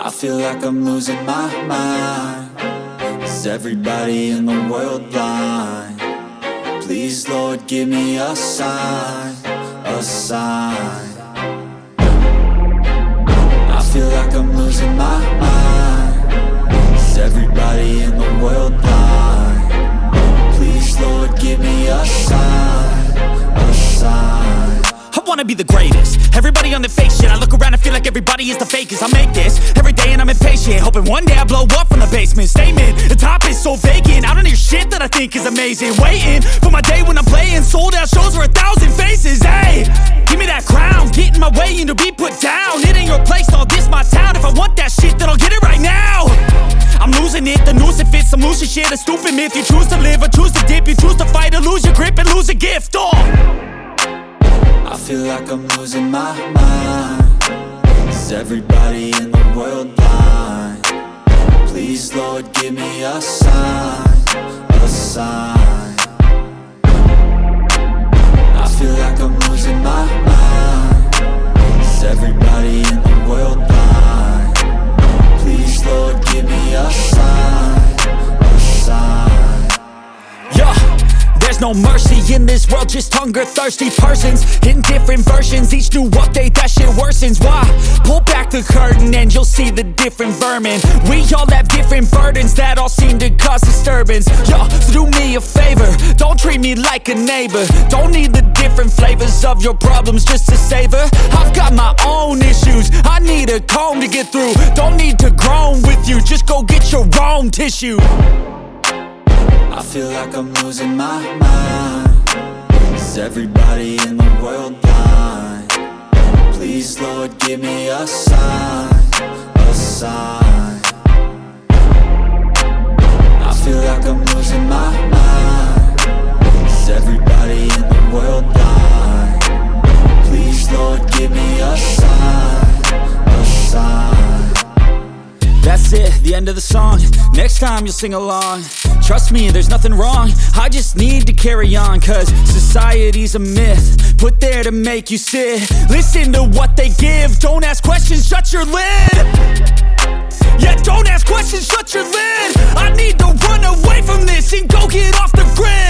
I feel like I'm losing my mind. Is everybody in the world blind? Please, Lord, give me a sign, a sign. I feel like I'm losing my mind. Is everybody in the world blind? Please, Lord, give me a sign, a sign. I wanna be the greatest. Everybody on the fake shit. I look around and feel like everybody is the fakest. I make this every day and I'm impatient, hoping one day I blow up from the basement. Statement, the top is so vacant. I don't hear shit that I think is amazing. Waiting for my day when I'm playing sold out shows for 1,000 faces. Hey, give me that crown, get in my way and to be put down. It ain't your place, all this my town. If I want that shit, then I'll get it right now. I'm losing it, the noose it fits. I'm losing shit, a stupid myth. You choose to live or choose to dip. You choose to fight or lose your grip and lose a gift. I feel like I'm losing my mind. Is everybody in the world blind? Please, Lord, give me a sign, a sign. I feel like I'm losing my mind. Is everybody in the world blind? Please, Lord, give me a sign, a sign. Yeah. There's no mercy in this world, just hunger-thirsty persons in different versions. Each new update, that shit worsens. Why? Pull back the curtain and you'll see the different vermin. We all have different burdens that all seem to cause disturbance. Yo, so do me a favor, don't treat me like a neighbor. Don't need the different flavors of your problems just to savor. I've got my own issues, I need a comb to get through. Don't need to groan with you, just go get your own tissue. I feel like I'm losing my mind. Is everybody in the world blind? Please, Lord, give me a sign, a sign. I feel like I'm losing my mind. Is everybody in the world blind? Please, Lord, give me a sign, a sign. That's it, the end of the song. Next time you'll sing along. Trust me, there's nothing wrong. I just need to carry on, cause society's a myth put there to make you sit. Listen to what they give. Don't ask questions, shut your lid. Yeah, don't ask questions, shut your lid. I need to run away from this and go get off the grid.